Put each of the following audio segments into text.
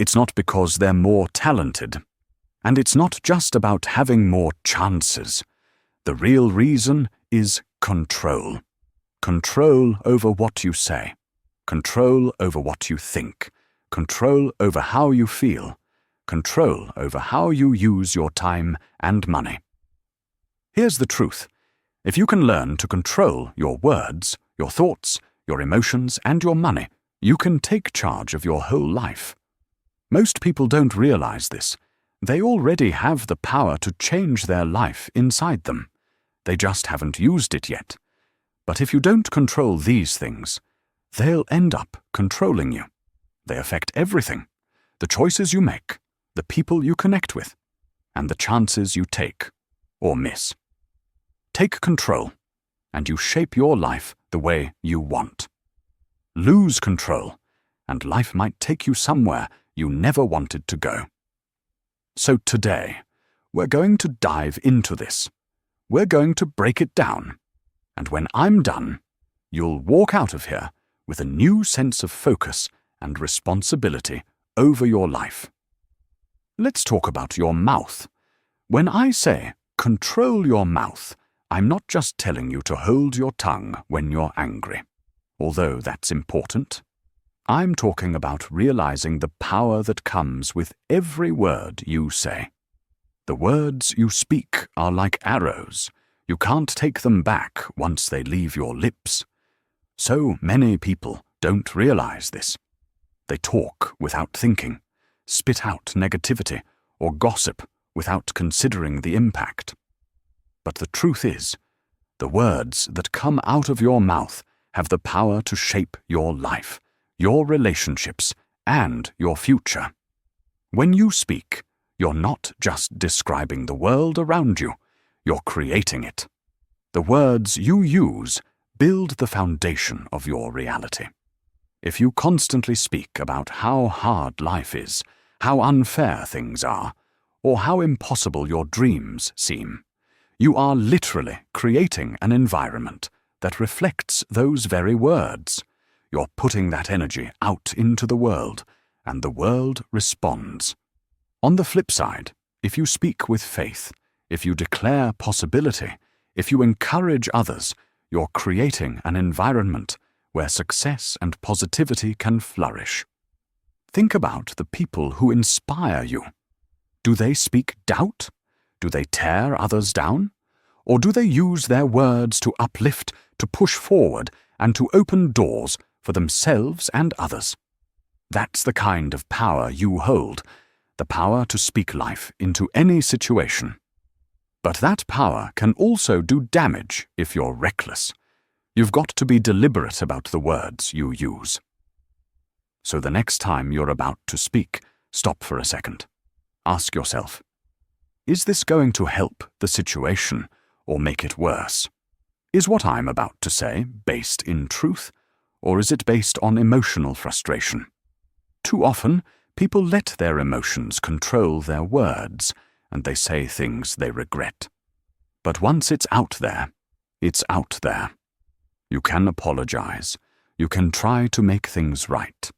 It's not because they're more talented. And it's not just about having more chances. The real reason is control. Control over what you say. Control over what you think. Control over how you feel. Control over how you use your time and money. Here's the truth. If you can learn to control your words, your thoughts, your emotions, and your money, you can take charge of your whole life. Most people don't realize this. They already have the power to change their life inside them. They just haven't used it yet. But if you don't control these things, they'll end up controlling you. They affect everything: the choices you make, the people you connect with, and the chances you take or miss. Take control, and you shape your life the way you want. Lose control, and life might take you somewhere you never wanted to go. So today, we're going to dive into this. We're going to break it down. And when I'm done, you'll walk out of here with a new sense of focus and responsibility over your life. Let's talk about your mouth. When I say control your mouth, I'm not just telling you to hold your tongue when you're angry, although that's important. I'm talking about realizing the power that comes with every word you say. The words you speak are like arrows. You can't take them back once they leave your lips. So many people don't realize this. They talk without thinking, spit out negativity, or gossip without considering the impact. But the truth is, the words that come out of your mouth have the power to shape your life, your relationships, and your future. When you speak, you're not just describing the world around you, you're creating it. The words you use build the foundation of your reality. If you constantly speak about how hard life is, how unfair things are, or how impossible your dreams seem, you are literally creating an environment that reflects those very words. You're putting that energy out into the world, and the world responds. On the flip side, if you speak with faith, if you declare possibility, if you encourage others, you're creating an environment where success and positivity can flourish. Think about the people who inspire you. Do they speak doubt? Do they tear others down? Or do they use their words to uplift, to push forward, and to open doors for themselves and others? That's the kind of power you hold, the power to speak life into any situation. But that power can also do damage if you're reckless. You've got to be deliberate about the words you use. So the next time you're about to speak, stop for a second. Ask yourself, is this going to help the situation or make it worse? Is what I'm about to say based in truth, or is it based on emotional frustration? Too often, people let their emotions control their words, and they say things they regret. But once it's out there, it's out there. You can apologize. You can try to make things right.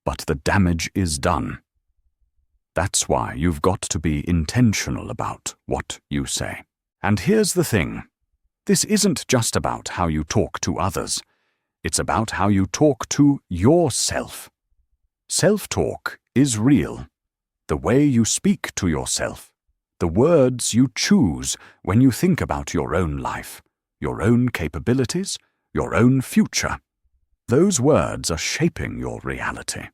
But the damage is done. That's why you've got to be intentional about what you say. And here's the thing. This isn't just about how you talk to others. It's about how you talk to yourself. Self-talk is real. The way you speak to yourself. The words you choose when you think about your own life, your own capabilities, your own future. Those words are shaping your reality.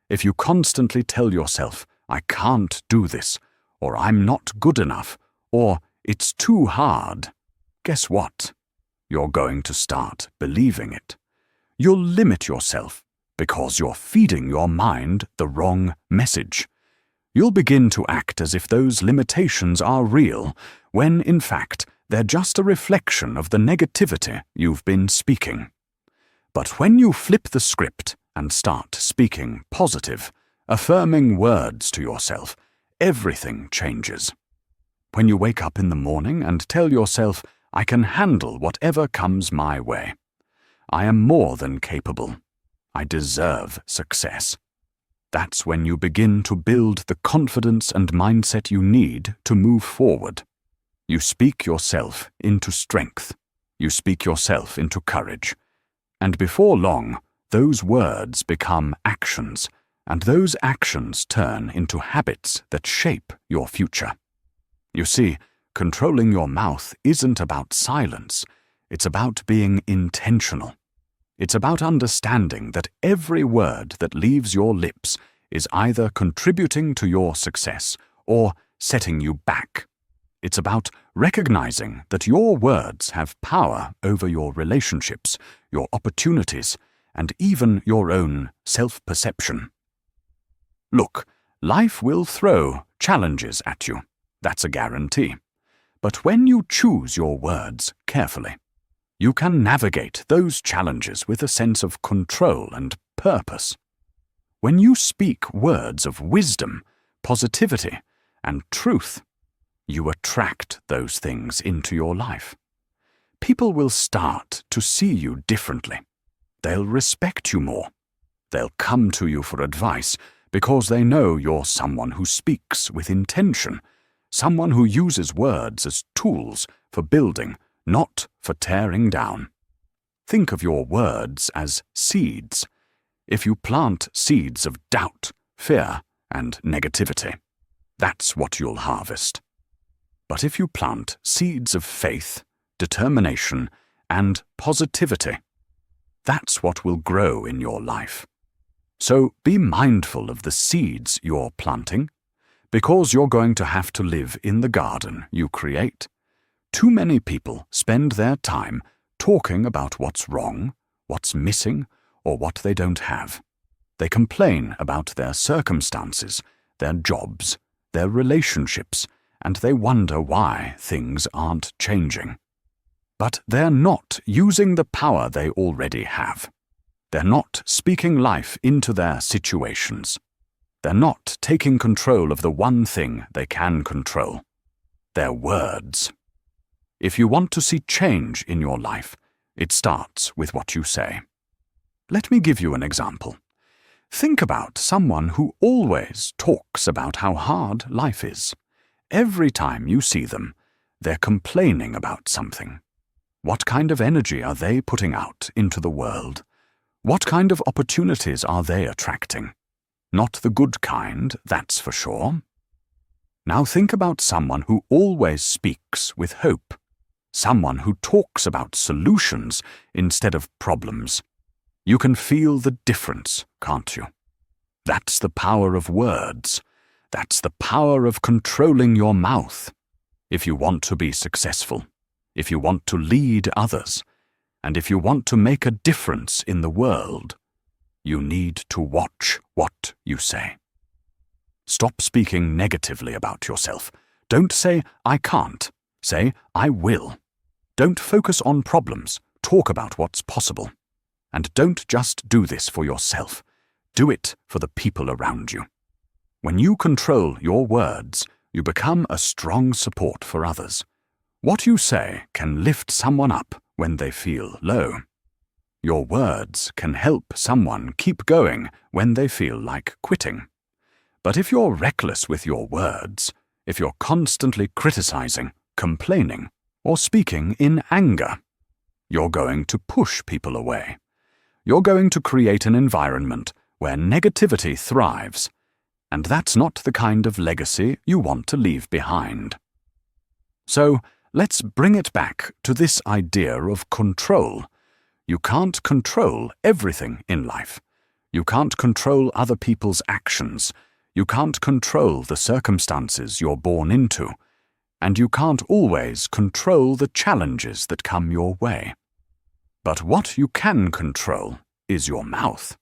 If you constantly tell yourself, I can't do this, or I'm not good enough, or it's too hard, guess what? You're going to start believing it. You'll limit yourself because you're feeding your mind the wrong message. You'll begin to act as if those limitations are real, when in fact they're just a reflection of the negativity you've been speaking. But when you flip the script and start speaking positive, affirming words to yourself, everything changes. When you wake up in the morning and tell yourself, I can handle whatever comes my way. I am more than capable. I deserve success. That's when you begin to build the confidence and mindset you need to move forward. You speak yourself into strength. You speak yourself into courage. And before long, those words become actions, and those actions turn into habits that shape your future. You see, controlling your mouth isn't about silence. It's about being intentional. It's about understanding that every word that leaves your lips is either contributing to your success or setting you back. It's about recognizing that your words have power over your relationships, your opportunities, and even your own self-perception. Look, life will throw challenges at you. That's a guarantee. But when you choose your words carefully, you can navigate those challenges with a sense of control and purpose. When you speak words of wisdom, positivity, and truth, you attract those things into your life. People will start to see you differently. They'll respect you more. They'll come to you for advice because they know you're someone who speaks with intention, someone who uses words as tools for building, not for tearing down. Think of your words as seeds. If you plant seeds of doubt, fear, and negativity, that's what you'll harvest. But if you plant seeds of faith, determination, and positivity, that's what will grow in your life. So be mindful of the seeds you're planting, because you're going to have to live in the garden you create. Too many people spend their time talking about what's wrong, what's missing, or what they don't have. They complain about their circumstances, their jobs, their relationships, and they wonder why things aren't changing. But they're not using the power they already have. They're not speaking life into their situations. They're not taking control of the one thing they can control: their words. If you want to see change in your life, it starts with what you say. Let me give you an example. Think about someone who always talks about how hard life is. Every time you see them, they're complaining about something. What kind of energy are they putting out into the world? What kind of opportunities are they attracting? Not the good kind, that's for sure. Now think about someone who always speaks with hope. Someone who talks about solutions instead of problems. You can feel the difference, can't you? That's the power of words. That's the power of controlling your mouth. If you want to be successful, if you want to lead others, and if you want to make a difference in the world, you need to watch what you say. Stop speaking negatively about yourself. Don't say, "I can't." Say, "I will." Don't focus on problems. Talk about what's possible. And don't just do this for yourself. Do it for the people around you. When you control your words, you become a strong support for others. What you say can lift someone up when they feel low. Your words can help someone keep going when they feel like quitting. But if you're reckless with your words, if you're constantly criticizing, complaining, or speaking in anger, you're going to push people away. You're going to create an environment where negativity thrives, and that's not the kind of legacy you want to leave behind. So, let's bring it back to this idea of control. You can't control everything in life. You can't control other people's actions. You can't control the circumstances you're born into. And you can't always control the challenges that come your way. But what you can control is your mouth.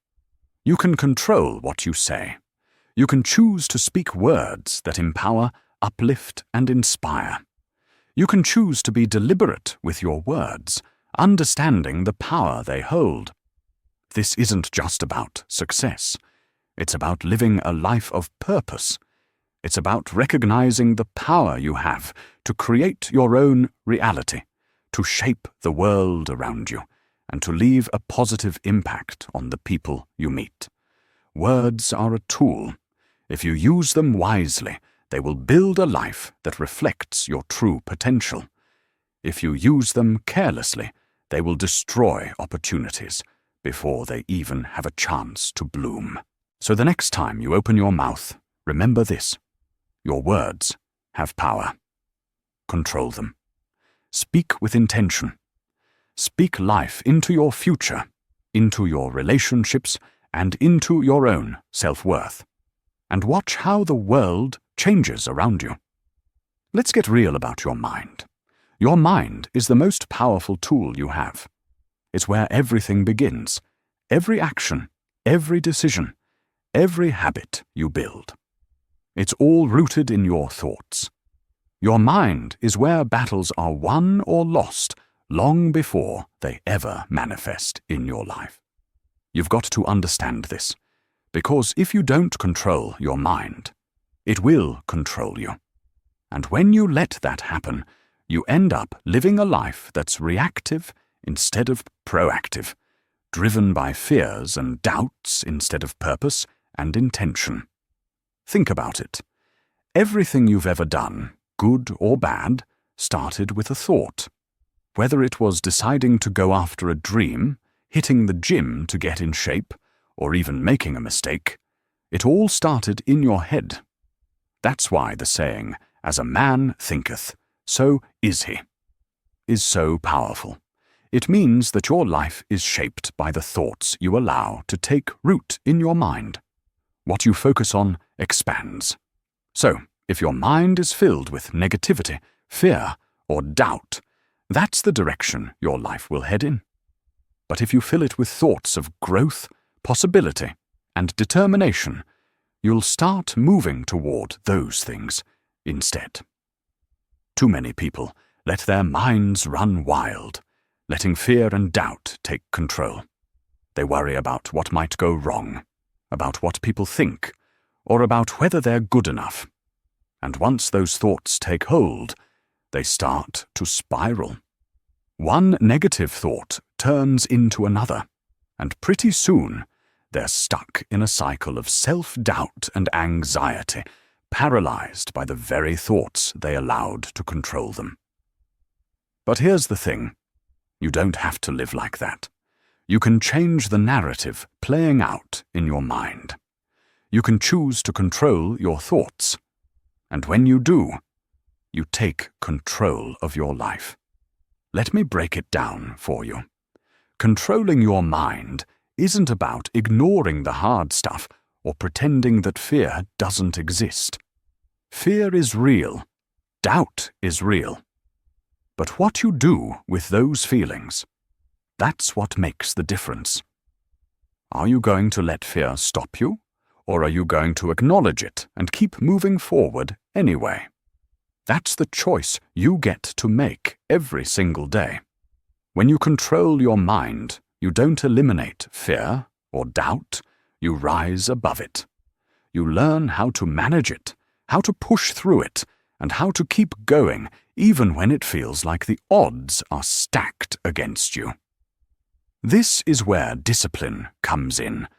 You can control what you say. You can choose to speak words that empower, uplift, and inspire. You can choose to be deliberate with your words, understanding the power they hold. This isn't just about success. It's about living a life of purpose. It's about recognizing the power you have to create your own reality, to shape the world around you, and to leave a positive impact on the people you meet. Words are a tool. If you use them wisely, they will build a life that reflects your true potential. If you use them carelessly, they will destroy opportunities before they even have a chance to bloom. So the next time you open your mouth, remember this: your words have power. Control them. Speak with intention. Speak life into your future, into your relationships, and into your own self-worth. And watch how the world changes around you. Let's get real about your mind. Your mind is the most powerful tool you have. It's where everything begins. Every action, every decision, every habit you build. It's all rooted in your thoughts. Your mind is where battles are won or lost long before they ever manifest in your life. You've got to understand this, because if you don't control your mind, it will control you. And when you let that happen, you end up living a life that's reactive instead of proactive, driven by fears and doubts instead of purpose and intention. Think about it. Everything you've ever done, good or bad, started with a thought. Whether it was deciding to go after a dream, hitting the gym to get in shape, or even making a mistake, it all started in your head. That's why the saying, "As a man thinketh, so is he," is so powerful. It means that your life is shaped by the thoughts you allow to take root in your mind. What you focus on expands. So, if your mind is filled with negativity, fear, or doubt, that's the direction your life will head in. But if you fill it with thoughts of growth, possibility, and determination, you'll start moving toward those things instead. Too many people let their minds run wild, letting fear and doubt take control. They worry about what might go wrong, about what people think, or about whether they're good enough. And once those thoughts take hold, they start to spiral. One negative thought turns into another, and pretty soon they're stuck in a cycle of self-doubt and anxiety, paralyzed by the very thoughts they allowed to control them. But here's the thing. You don't have to live like that. You can change the narrative playing out in your mind. You can choose to control your thoughts. And when you do, you take control of your life. Let me break it down for you. Controlling your mind isn't about ignoring the hard stuff or pretending that fear doesn't exist. Fear is real. Doubt is real. But what you do with those feelings, that's what makes the difference. Are you going to let fear stop you, or are you going to acknowledge it and keep moving forward anyway? That's the choice you get to make every single day. When you control your mind, you don't eliminate fear or doubt, you rise above it. You learn how to manage it, how to push through it, and how to keep going even when it feels like the odds are stacked against you. This is where discipline comes in.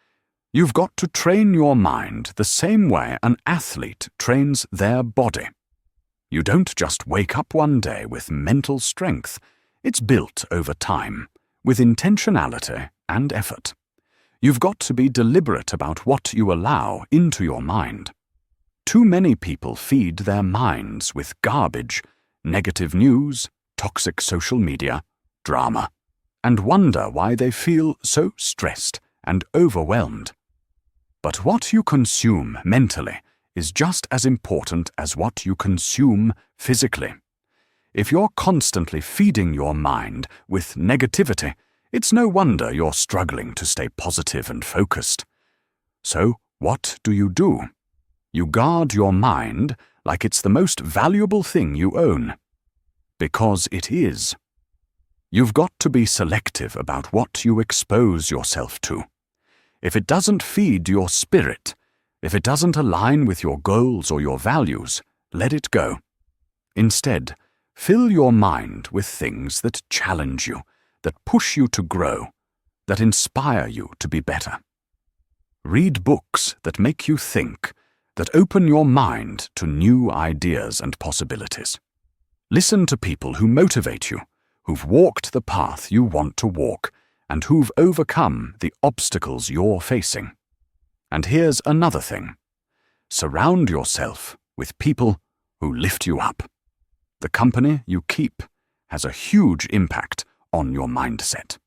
You've got to train your mind the same way an athlete trains their body. You don't just wake up one day with mental strength. It's built over time, with intentionality and effort. You've got to be deliberate about what you allow into your mind. Too many people feed their minds with garbage, negative news, toxic social media, drama, and wonder why they feel so stressed and overwhelmed. But what you consume mentally is just as important as what you consume physically. If you're constantly feeding your mind with negativity, it's no wonder you're struggling to stay positive and focused. So, what do? You guard your mind like it's the most valuable thing you own. Because it is. You've got to be selective about what you expose yourself to. If it doesn't feed your spirit, if it doesn't align with your goals or your values, let it go. Instead, fill your mind with things that challenge you, that push you to grow, that inspire you to be better. Read books that make you think, that open your mind to new ideas and possibilities. Listen to people who motivate you, who've walked the path you want to walk, and who've overcome the obstacles you're facing. And here's another thing. Surround yourself with people who lift you up. The company you keep has a huge impact on your mindset.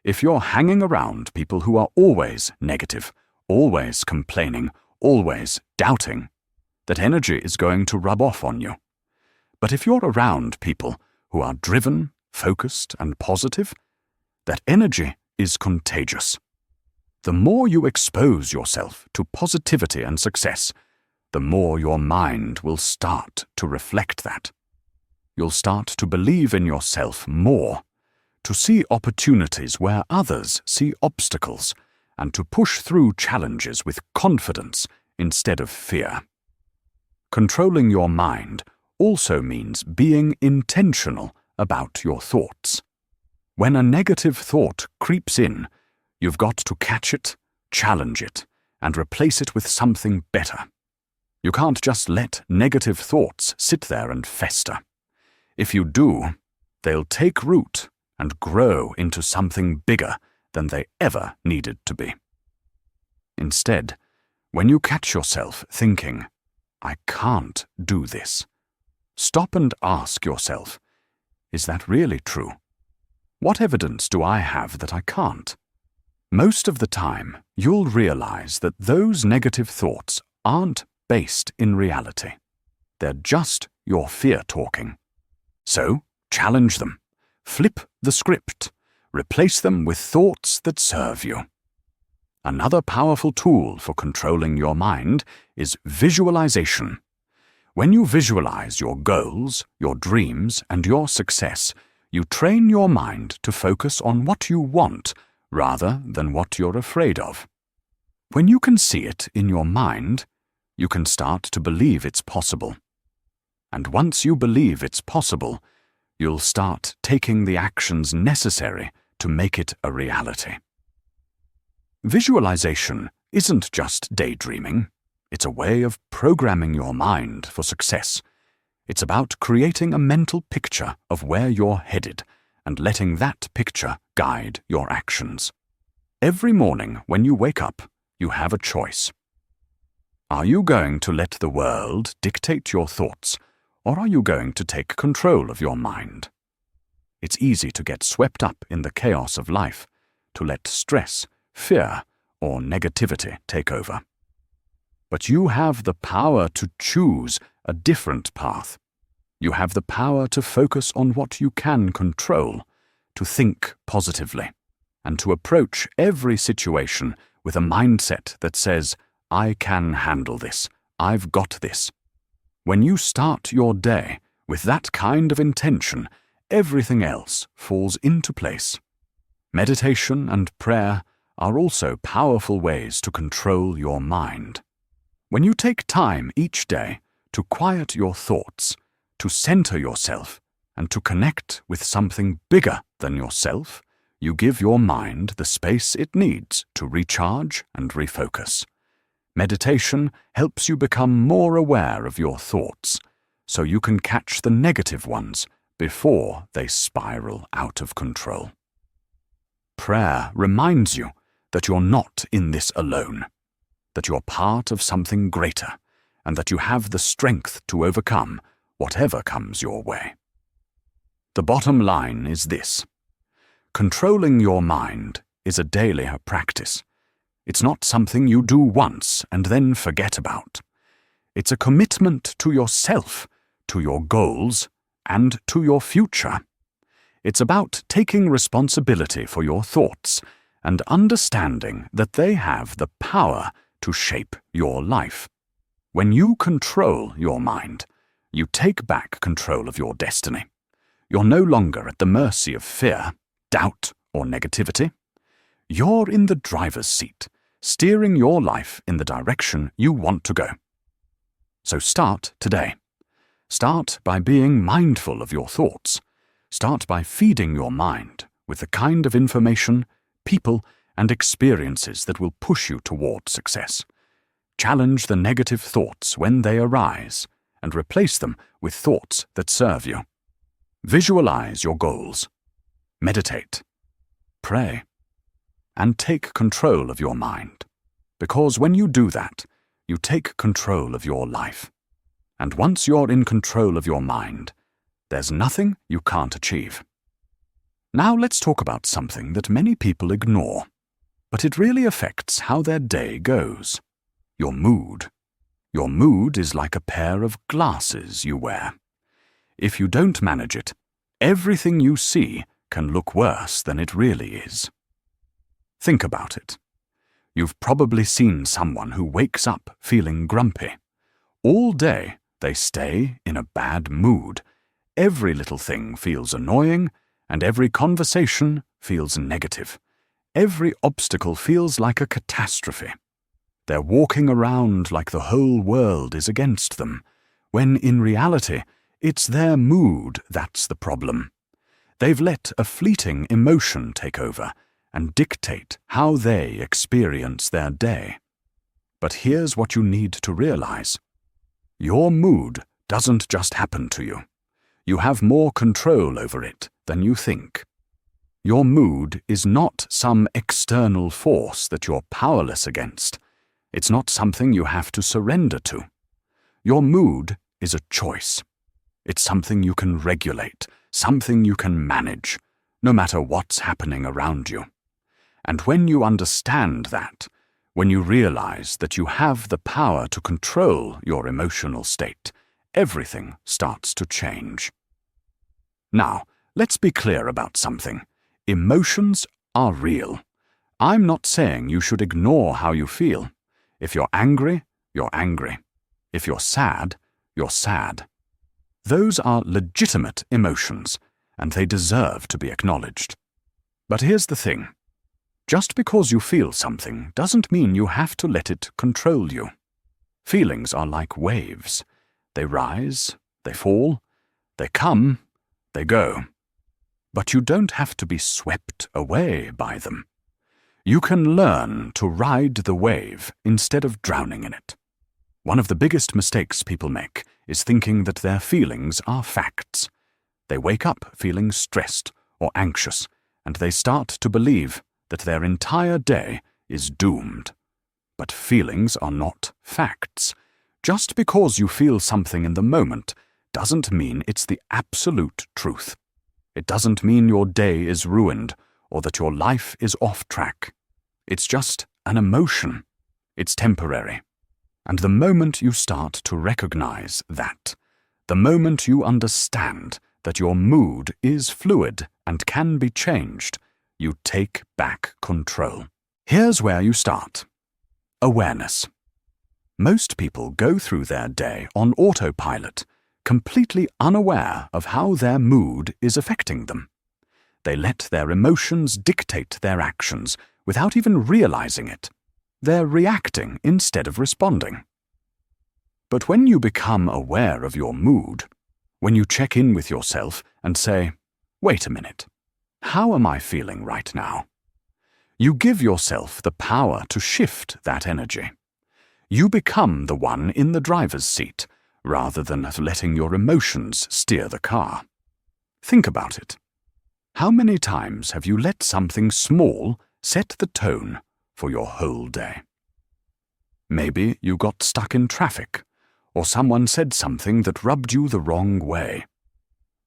If you're hanging around people who are always negative, always complaining, always doubting, that energy is going to rub off on you. But if you're around people who are driven, focused, and positive, that energy is contagious. The more you expose yourself to positivity and success, the more your mind will start to reflect that. You'll start to believe in yourself more, to see opportunities where others see obstacles, and to push through challenges with confidence instead of fear. Controlling your mind also means being intentional about your thoughts. When a negative thought creeps in, you've got to catch it, challenge it, and replace it with something better. You can't just let negative thoughts sit there and fester. If you do, they'll take root and grow into something bigger than they ever needed to be. Instead, when you catch yourself thinking, "I can't do this," stop and ask yourself, is that really true? What evidence do I have that I can't? Most of the time, you'll realize that those negative thoughts aren't based in reality. They're just your fear talking. So, challenge them. Flip the script. Replace them with thoughts that serve you. Another powerful tool for controlling your mind is visualization. When you visualize your goals, your dreams, and your success, you train your mind to focus on what you want rather than what you're afraid of. When you can see it in your mind, you can start to believe it's possible. And once you believe it's possible, you'll start taking the actions necessary to make it a reality. Visualization isn't just daydreaming. It's a way of programming your mind for success. It's about creating a mental picture of where you're headed and letting that picture guide your actions. Every morning when you wake up, you have a choice. Are you going to let the world dictate your thoughts, or are you going to take control of your mind? It's easy to get swept up in the chaos of life, to let stress, fear, or negativity take over. But you have the power to choose a different path. You have the power to focus on what you can control, to think positively, and to approach every situation with a mindset that says, "I can handle this. I've got this." When you start your day with that kind of intention, everything else falls into place. Meditation and prayer are also powerful ways to control your mind. When you take time each day to quiet your thoughts, to center yourself, and to connect with something bigger than yourself, you give your mind the space it needs to recharge and refocus. Meditation helps you become more aware of your thoughts, so you can catch the negative ones before they spiral out of control. Prayer reminds you that you're not in this alone, that you're part of something greater, and that you have the strength to overcome whatever comes your way. The bottom line is this: controlling your mind is a daily practice. It's not something you do once and then forget about. It's a commitment to yourself, to your goals, and to your future. It's about taking responsibility for your thoughts and understanding that they have the power to shape your life. When you control your mind, you take back control of your destiny. You're no longer at the mercy of fear, doubt, or negativity. You're in the driver's seat, steering your life in the direction you want to go. So start today. Start by being mindful of your thoughts. Start by feeding your mind with the kind of information, people, and experiences that will push you toward success. Challenge the negative thoughts when they arise and replace them with thoughts that serve you. Visualize your goals. Meditate. Pray. And take control of your mind. Because when you do that, you take control of your life. And once you're in control of your mind, there's nothing you can't achieve. Now let's talk about something that many people ignore, but it really affects how their day goes. Your mood. Your mood is like a pair of glasses you wear. If you don't manage it, everything you see can look worse than it really is. Think about it. You've probably seen someone who wakes up feeling grumpy. All day, they stay in a bad mood. Every little thing feels annoying, and every conversation feels negative. Every obstacle feels like a catastrophe. They're walking around like the whole world is against them, when in reality, it's their mood that's the problem. They've let a fleeting emotion take over and dictate how they experience their day. But here's what you need to realize. Your mood doesn't just happen to you. You have more control over it than you think. Your mood is not some external force that you're powerless against. It's not something you have to surrender to. Your mood is a choice. It's something you can regulate, something you can manage, no matter what's happening around you. And when you understand that, when you realize that you have the power to control your emotional state, everything starts to change. Now, let's be clear about something. Emotions are real. I'm not saying you should ignore how you feel. If you're angry, you're angry. If you're sad, you're sad. Those are legitimate emotions, and they deserve to be acknowledged. But here's the thing. Just because you feel something doesn't mean you have to let it control you. Feelings are like waves. They rise, they fall, they come, they go. But you don't have to be swept away by them. You can learn to ride the wave instead of drowning in it. One of the biggest mistakes people make is thinking that their feelings are facts. They wake up feeling stressed or anxious, and they start to believe that their entire day is doomed. But feelings are not facts. Just because you feel something in the moment doesn't mean it's the absolute truth. It doesn't mean your day is ruined or that your life is off track. It's just an emotion. It's temporary. And the moment you start to recognize that, the moment you understand that your mood is fluid and can be changed, you take back control. Here's where you start. Awareness. Most people go through their day on autopilot, completely unaware of how their mood is affecting them. They let their emotions dictate their actions without even realizing it. They're reacting instead of responding. But when you become aware of your mood, when you check in with yourself and say, "Wait a minute, how am I feeling right now?" You give yourself the power to shift that energy. You become the one in the driver's seat, rather than letting your emotions steer the car. Think about it. How many times have you let something small set the tone for your whole day? Maybe you got stuck in traffic, or someone said something that rubbed you the wrong way.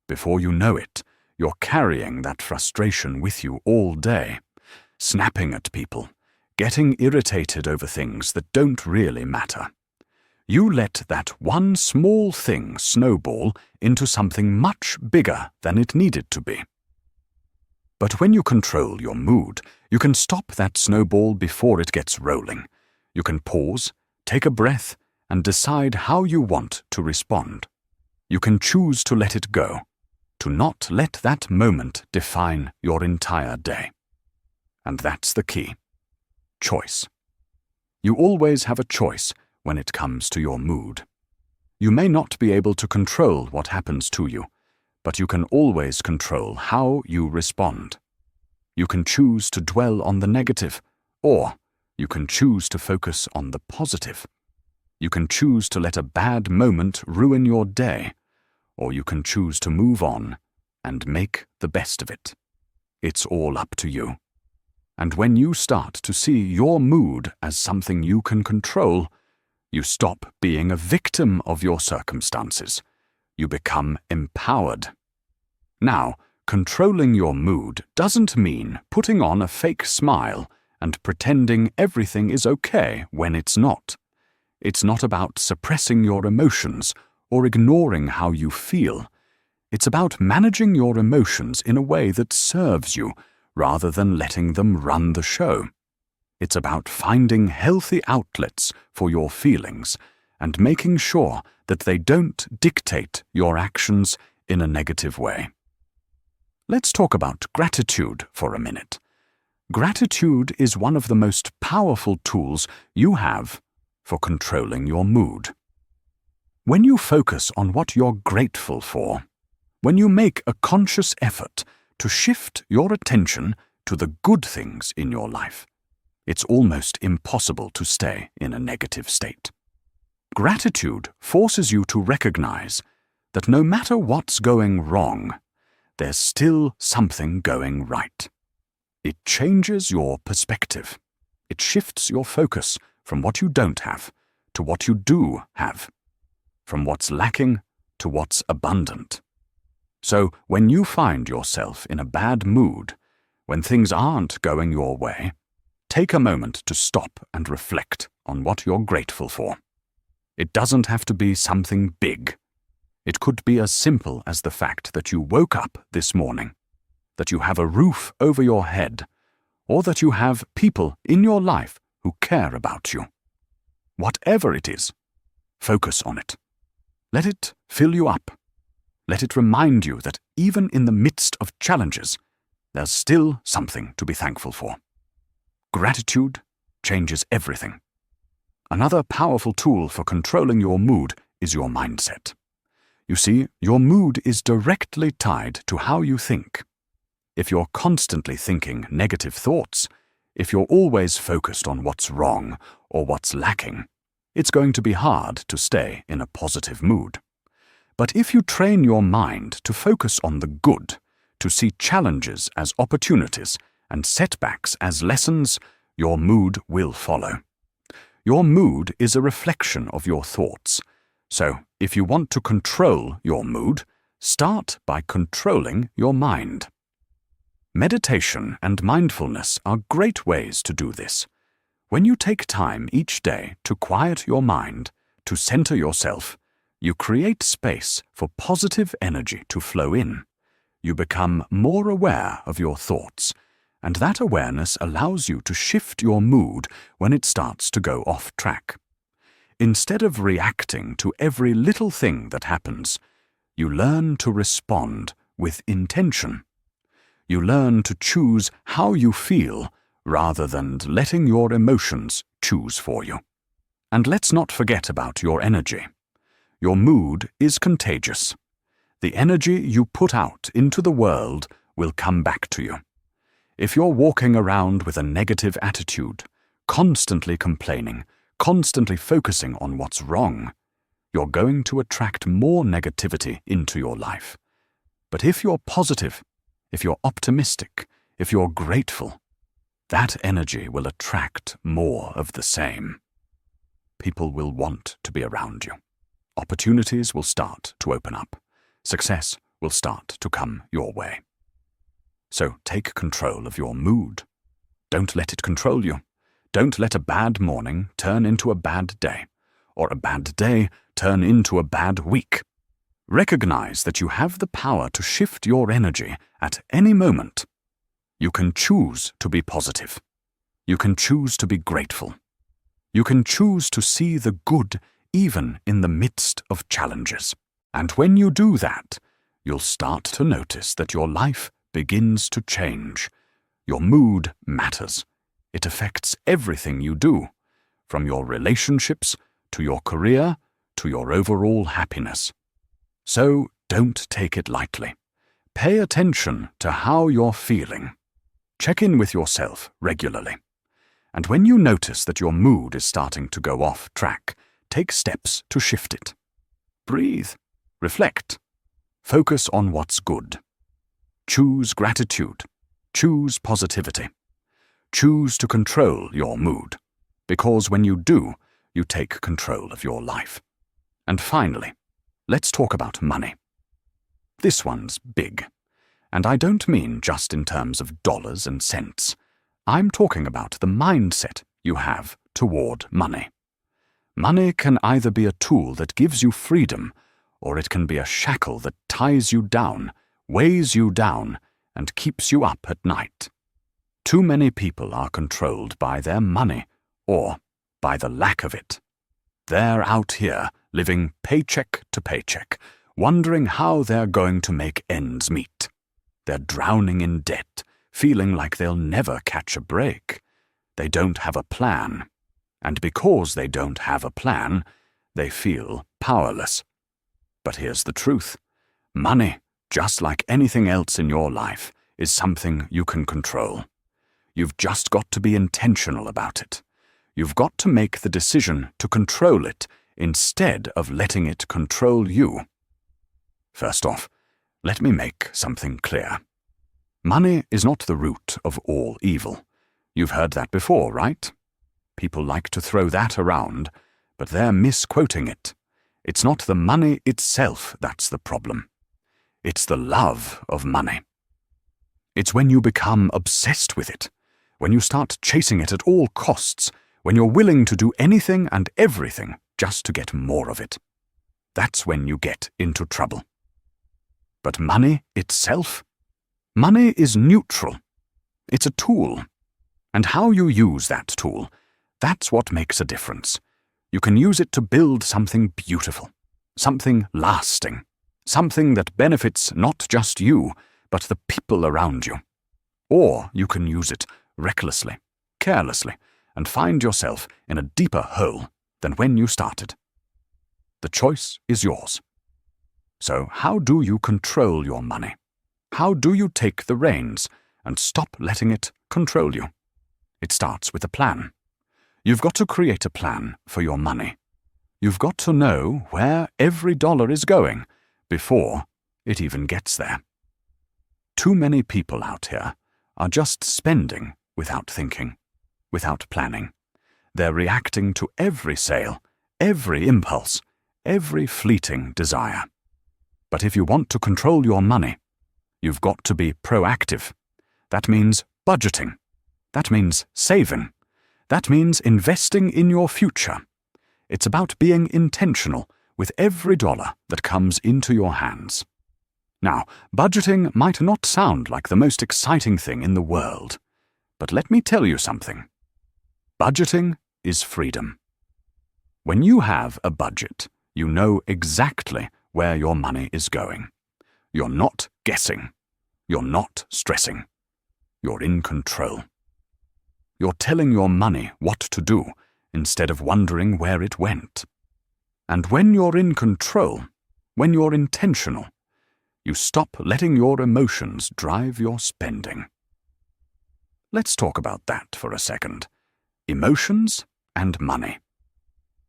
Before you know it, you're carrying that frustration with you all day, snapping at people, getting irritated over things that don't really matter. You let that one small thing snowball into something much bigger than it needed to be. But when you control your mood, you can stop that snowball before it gets rolling. You can pause, take a breath, and decide how you want to respond. You can choose to let it go, to not let that moment define your entire day. And that's the key. Choice. You always have a choice when it comes to your mood. You may not be able to control what happens to you, but you can always control how you respond. You can choose to dwell on the negative, or you can choose to focus on the positive. You can choose to let a bad moment ruin your day, or you can choose to move on and make the best of it. It's all up to you. And when you start to see your mood as something you can control, you stop being a victim of your circumstances. You become empowered. Now, controlling your mood doesn't mean putting on a fake smile and pretending everything is okay when it's not. It's not about suppressing your emotions or ignoring how you feel. It's about managing your emotions in a way that serves you rather than letting them run the show. It's about finding healthy outlets for your feelings and making sure that they don't dictate your actions in a negative way. Let's talk about gratitude for a minute. Gratitude is one of the most powerful tools you have for controlling your mood. When you focus on what you're grateful for, when you make a conscious effort to shift your attention to the good things in your life, it's almost impossible to stay in a negative state. Gratitude forces you to recognize that no matter what's going wrong, there's still something going right. It changes your perspective. It shifts your focus from what you don't have to what you do have, from what's lacking to what's abundant. So when you find yourself in a bad mood, when things aren't going your way, take a moment to stop and reflect on what you're grateful for. It doesn't have to be something big. It could be as simple as the fact that you woke up this morning, that you have a roof over your head, or that you have people in your life who care about you. Whatever it is, focus on it. Let it fill you up. Let it remind you that even in the midst of challenges, there's still something to be thankful for. Gratitude changes everything. Another powerful tool for controlling your mood is your mindset. You see, your mood is directly tied to how you think. If you're constantly thinking negative thoughts, if you're always focused on what's wrong or what's lacking, it's going to be hard to stay in a positive mood. But if you train your mind to focus on the good, to see challenges as opportunities and setbacks as lessons, your mood will follow. Your mood is a reflection of your thoughts. So, if you want to control your mood, start by controlling your mind. Meditation and mindfulness are great ways to do this. When you take time each day to quiet your mind, to center yourself, you create space for positive energy to flow in. You become more aware of your thoughts, and that awareness allows you to shift your mood when it starts to go off track. Instead of reacting to every little thing that happens, you learn to respond with intention. You learn to choose how you feel rather than letting your emotions choose for you. And let's not forget about your energy. Your mood is contagious. The energy you put out into the world will come back to you. If you're walking around with a negative attitude, constantly complaining, constantly focusing on what's wrong, you're going to attract more negativity into your life. But if you're positive, if you're optimistic, if you're grateful, that energy will attract more of the same. People will want to be around you. Opportunities will start to open up. Success will start to come your way. So take control of your mood. Don't let it control you. Don't let a bad morning turn into a bad day, or a bad day turn into a bad week. Recognize that you have the power to shift your energy at any moment. You can choose to be positive. You can choose to be grateful. You can choose to see the good even in the midst of challenges. And when you do that, you'll start to notice that your life begins to change. Your mood matters. It affects everything you do, from your relationships to your career to your overall happiness. So don't take it lightly. Pay attention to how you're feeling. Check in with yourself regularly. And when you notice that your mood is starting to go off track, take steps to shift it. Breathe. Reflect. Focus on what's good. Choose gratitude. Choose positivity. Choose to control your mood, because when you do, you take control of your life. And finally, let's talk about money. This one's big, and I don't mean just in terms of dollars and cents. I'm talking about the mindset you have toward money. Money can either be a tool that gives you freedom, or it can be a shackle that ties you down, weighs you down, and keeps you up at night. Too many people are controlled by their money, or by the lack of it. They're out here living paycheck to paycheck, wondering how they're going to make ends meet. They're drowning in debt, feeling like they'll never catch a break. They don't have a plan. And because they don't have a plan, they feel powerless. But here's the truth. Money, just like anything else in your life, is something you can control. You've just got to be intentional about it. You've got to make the decision to control it instead of letting it control you. First off, let me make something clear. Money is not the root of all evil. You've heard that before, right? People like to throw that around, but they're misquoting it. It's not the money itself that's the problem. It's the love of money. It's when you become obsessed with it, when you start chasing it at all costs, when you're willing to do anything and everything just to get more of it. That's when you get into trouble. But money itself? Money is neutral. It's a tool. And how you use that tool, that's what makes a difference. You can use it to build something beautiful, something lasting, something that benefits not just you, but the people around you. Or you can use it recklessly, carelessly, and find yourself in a deeper hole than when you started. The choice is yours. So how do you control your money? How do you take the reins and stop letting it control you? It starts with a plan. You've got to create a plan for your money. You've got to know where every dollar is going before it even gets there. Too many people out here are just spending without thinking, without planning. They're reacting to every sale, every impulse, every fleeting desire. But if you want to control your money, you've got to be proactive. That means budgeting. That means saving. That means investing in your future. It's about being intentional with every dollar that comes into your hands. Now, budgeting might not sound like the most exciting thing in the world, but let me tell you something. Budgeting is freedom. When you have a budget, you know exactly where your money is going. You're not guessing. You're not stressing. You're in control. You're telling your money what to do instead of wondering where it went. And when you're in control, when you're intentional, you stop letting your emotions drive your spending. Let's talk about that for a second. Emotions and money.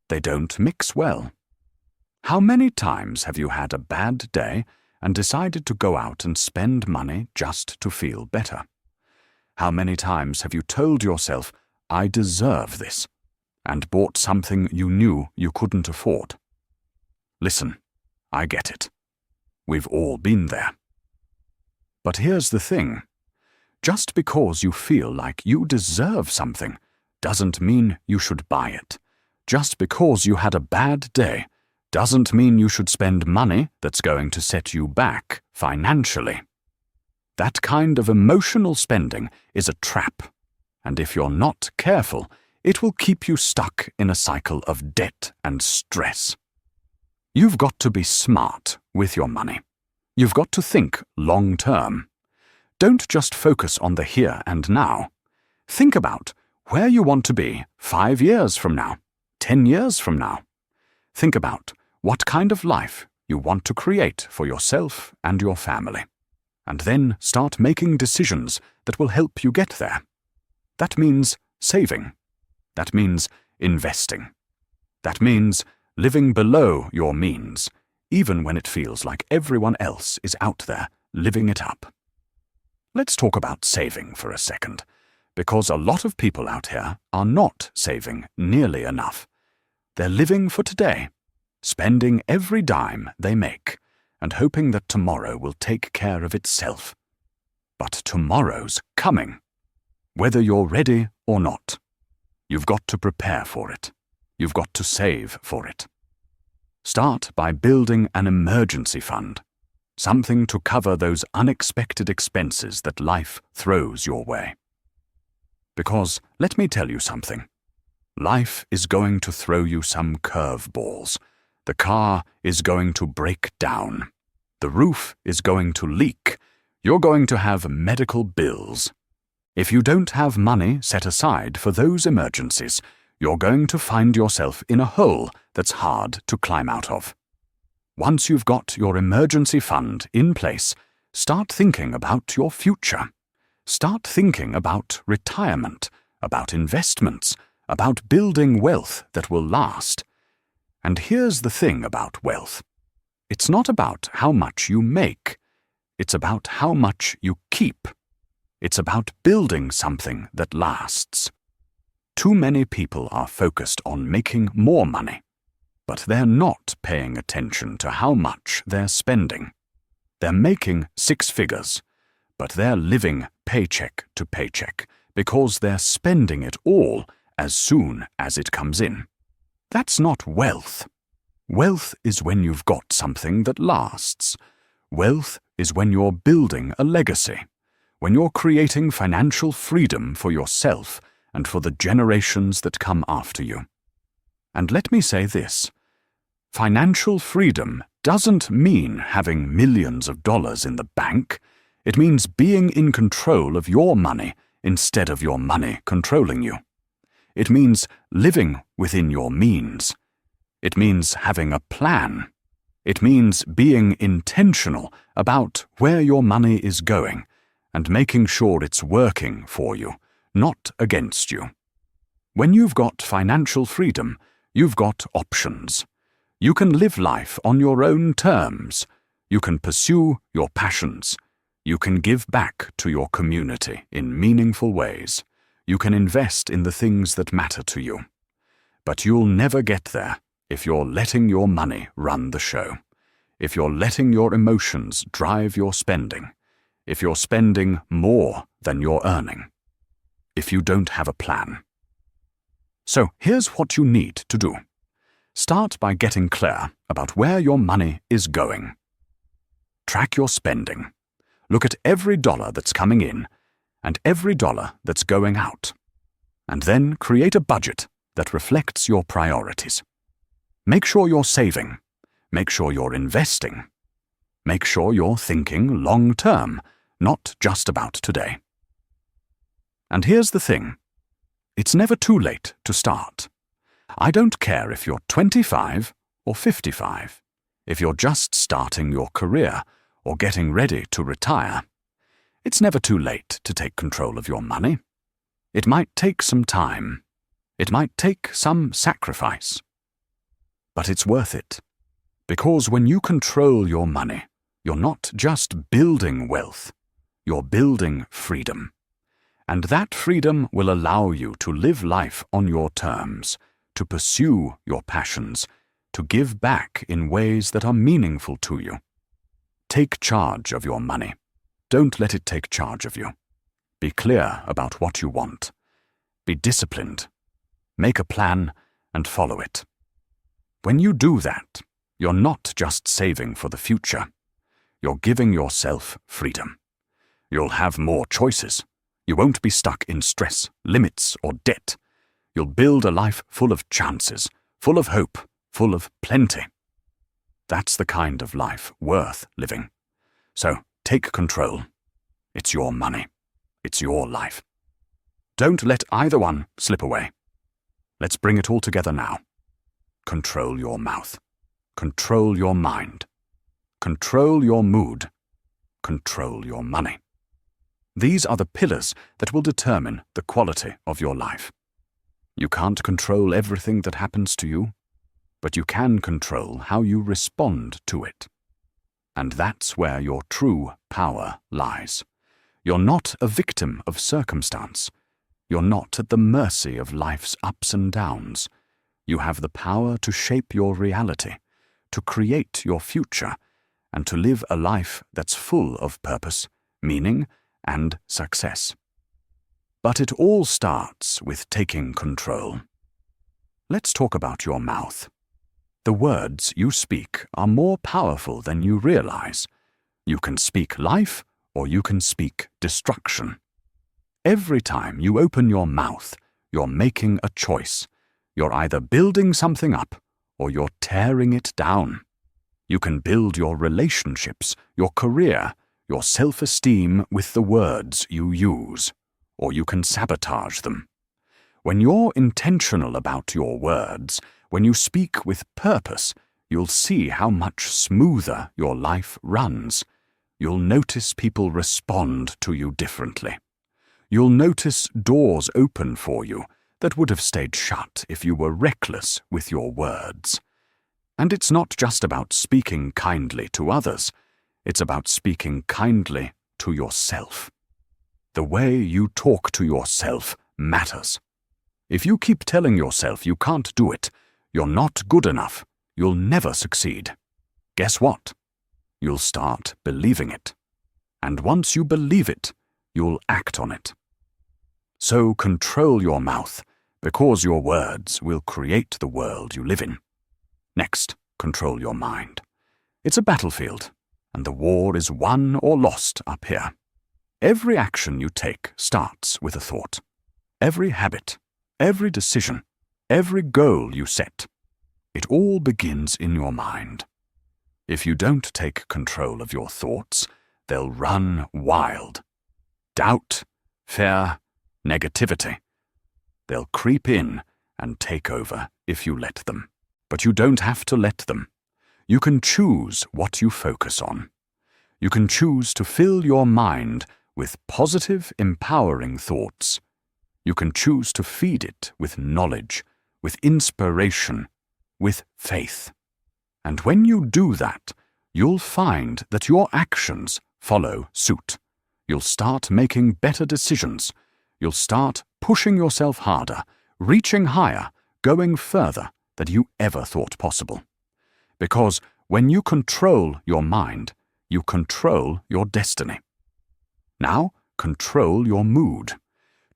They don't mix well. How many times have you had a bad day and decided to go out and spend money just to feel better? How many times have you told yourself, "I deserve this," and bought something you knew you couldn't afford? Listen, I get it. We've all been there. But here's the thing. Just because you feel like you deserve something doesn't mean you should buy it. Just because you had a bad day doesn't mean you should spend money that's going to set you back financially. That kind of emotional spending is a trap, and if you're not careful, it will keep you stuck in a cycle of debt and stress. You've got to be smart with your money. You've got to think long term. Don't just focus on the here and now. Think about where you want to be 5 years from now, 10 years from now. Think about what kind of life you want to create for yourself and your family. and then start making decisions that will help you get there. That means saving. That means investing. That means living below your means, even when it feels like everyone else is out there living it up. Let's talk about saving for a second, because a lot of people out here are not saving nearly enough. They're living for today, spending every dime they make, and hoping that tomorrow will take care of itself. But tomorrow's coming, whether you're ready or not. You've got to prepare for it. You've got to save for it. Start by building an emergency fund, something to cover those unexpected expenses that life throws your way. Because, let me tell you something, life is going to throw you some curveballs. The car is going to break down. The roof is going to leak. You're going to have medical bills. If you don't have money set aside for those emergencies, you're going to find yourself in a hole that's hard to climb out of. Once you've got your emergency fund in place, start thinking about your future. Start thinking about retirement, about investments, about building wealth that will last. And here's the thing about wealth. It's not about how much you make. It's about how much you keep. It's about building something that lasts. Too many people are focused on making more money, but they're not paying attention to how much they're spending. They're making 6 figures, but they're living paycheck to paycheck because they're spending it all as soon as it comes in. That's not wealth. Wealth is when you've got something that lasts. Wealth is when you're building a legacy, when you're creating financial freedom for yourself and for the generations that come after you. And let me say this, financial freedom doesn't mean having millions of dollars in the bank. It means being in control of your money instead of your money controlling you. It means living within your means. It means having a plan. It means being intentional about where your money is going and making sure it's working for you, not against you. When you've got financial freedom, you've got options. You can live life on your own terms. You can pursue your passions. You can give back to your community in meaningful ways. You can invest in the things that matter to you. But you'll never get there if you're letting your money run the show. If you're letting your emotions drive your spending. If you're spending more than you're earning. If you don't have a plan. So here's what you need to do. Start by getting clear about where your money is going. Track your spending. Look at every dollar that's coming in and every dollar that's going out. And then create a budget that reflects your priorities. Make sure you're saving. Make sure you're investing. Make sure you're thinking long-term, not just about today. And here's the thing. It's never too late to start. I don't care if you're 25 or 55, if you're just starting your career or getting ready to retire. It's never too late to take control of your money. It might take some time. It might take some sacrifice. But it's worth it. Because when you control your money, you're not just building wealth, you're building freedom. And that freedom will allow you to live life on your terms, to pursue your passions, to give back in ways that are meaningful to you. Take charge of your money. Don't let it take charge of you. Be clear about what you want. Be disciplined. Make a plan and follow it. When you do that, you're not just saving for the future. You're giving yourself freedom. You'll have more choices. You won't be stuck in stress, limits, or debt. You'll build a life full of chances, full of hope, full of plenty. That's the kind of life worth living. So take control. It's your money. It's your life. Don't let either one slip away. Let's bring it all together now. Control your mouth. Control your mind. Control your mood. control your money. These are the pillars that will determine the quality of your life. You can't control everything that happens to you, but you can control how you respond to it. And that's where your true power lies. You're not a victim of circumstance. You're not at the mercy of life's ups and downs. You have the power to shape your reality, to create your future, and to live a life that's full of purpose, meaning, and success. But it all starts with taking control. Let's talk about your mouth. The words you speak are more powerful than you realize. You can speak life, or you can speak destruction. Every time you open your mouth, you're making a choice. You're either building something up, or you're tearing it down. You can build your relationships, your career, your self-esteem with the words you use, or you can sabotage them. When you're intentional about your words, when you speak with purpose, you'll see how much smoother your life runs. You'll notice people respond to you differently. You'll notice doors open for you that would have stayed shut if you were reckless with your words. And it's not just about speaking kindly to others, it's about speaking kindly to yourself. The way you talk to yourself matters. If you keep telling yourself you can't do it, you're not good enough, you'll never succeed. Guess what? You'll start believing it. And once you believe it, you'll act on it. So control your mouth, because your words will create the world you live in. Next, control your mind. It's a battlefield, and the war is won or lost up here. Every action you take starts with a thought. Every habit, every decision, every goal you set, it all begins in your mind. If you don't take control of your thoughts, they'll run wild. Doubt, fear, negativity. They'll creep in and take over if you let them. But you don't have to let them. You can choose what you focus on. You can choose to fill your mind with positive, empowering thoughts. You can choose to feed it with knowledge, with inspiration, with faith. And when you do that, you'll find that your actions follow suit. You'll start making better decisions. You'll start pushing yourself harder, reaching higher, going further than you ever thought possible. Because when you control your mind, you control your destiny. Now, control your mood.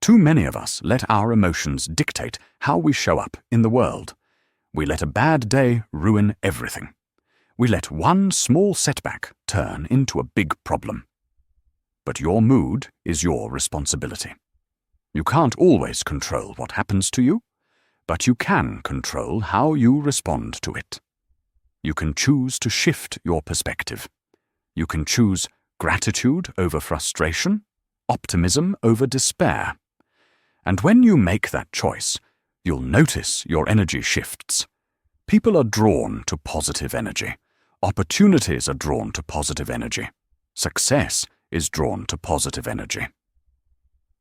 Too many of us let our emotions dictate how we show up in the world. We let a bad day ruin everything. We let one small setback turn into a big problem. But your mood is your responsibility. You can't always control what happens to you, but you can control how you respond to it. You can choose to shift your perspective. You can choose gratitude over frustration, optimism over despair. And when you make that choice, you'll notice your energy shifts. People are drawn to positive energy. Opportunities are drawn to positive energy. Success is drawn to positive energy.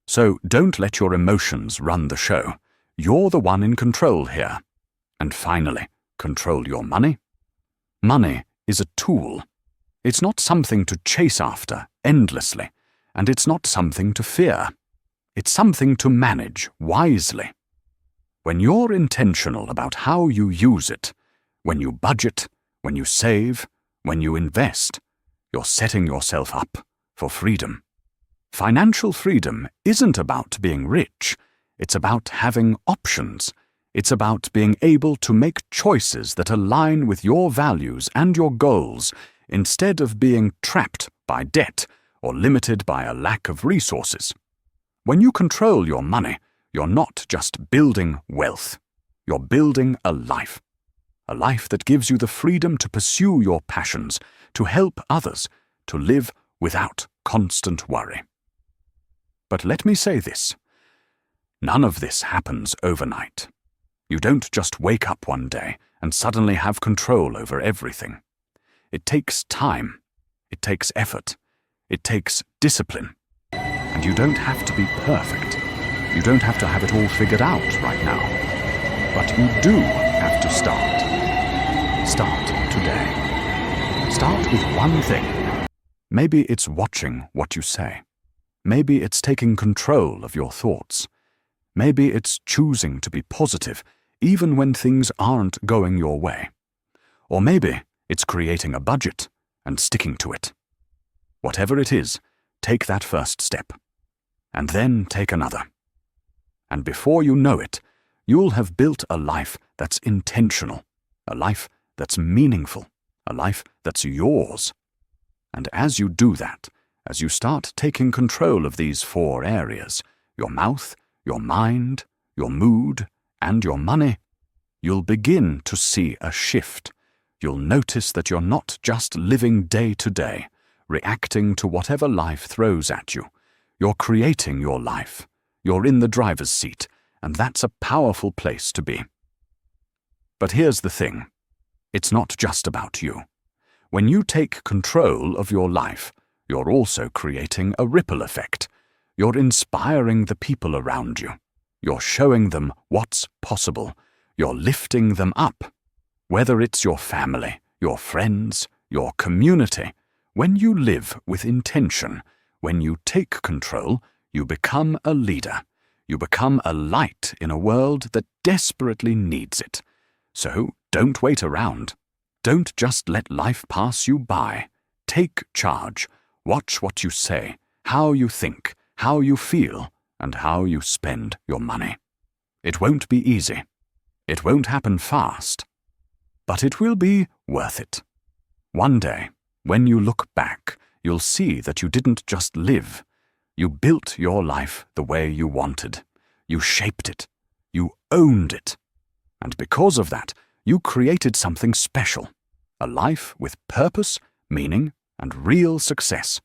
So don't let your emotions run the show. You're the one in control here. And finally, control your money. Money is a tool. It's not something to chase after endlessly, and it's not something to fear. It's something to manage wisely. When you're intentional about how you use it, when you budget, when you save, when you invest, you're setting yourself up for freedom. Financial freedom isn't about being rich. It's about having options. It's about being able to make choices that align with your values and your goals, instead of being trapped by debt or limited by a lack of resources. When you control your money, you're not just building wealth. You're building a life that gives you the freedom to pursue your passions, to help others, to live without constant worry. But let me say this. None of this happens overnight. You don't just wake up one day and suddenly have control over everything. It takes time. It takes effort. It takes discipline. And you don't have to be perfect. You don't have to have it all figured out right now. But you do have to start. Start today. Start with one thing. Maybe it's watching what you say. Maybe it's taking control of your thoughts. Maybe it's choosing to be positive even when things aren't going your way. Or maybe it's creating a budget and sticking to it. Whatever it is, take that first step. And then take another. And before you know it, you'll have built a life that's intentional, a life that's meaningful, a life that's yours. And as you do that, as you start taking control of these 4 areas, your mouth, your mind, your mood, and your money, you'll begin to see a shift. You'll notice that you're not just living day to day, reacting to whatever life throws at you. You're creating your life. You're in the driver's seat, and that's a powerful place to be. But here's the thing. It's not just about you. When you take control of your life, you're also creating a ripple effect. You're inspiring the people around you. You're showing them what's possible. You're lifting them up. Whether it's your family, your friends, your community, when you live with intention, when you take control, you become a leader. You become a light in a world that desperately needs it. So don't wait around. Don't just let life pass you by. Take charge. Watch what you say, how you think, how you feel, and how you spend your money. It won't be easy. It won't happen fast. But it will be worth it. One day, when you look back, you'll see that you didn't just live. You built your life the way you wanted. You shaped it. You owned it. And because of that, you created something special. A life with purpose, meaning, and real success.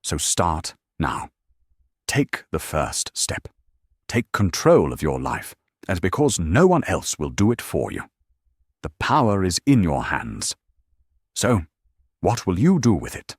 So start now. Take the first step. Take control of your life, and because no one else will do it for you. The power is in your hands. So, what will you do with it?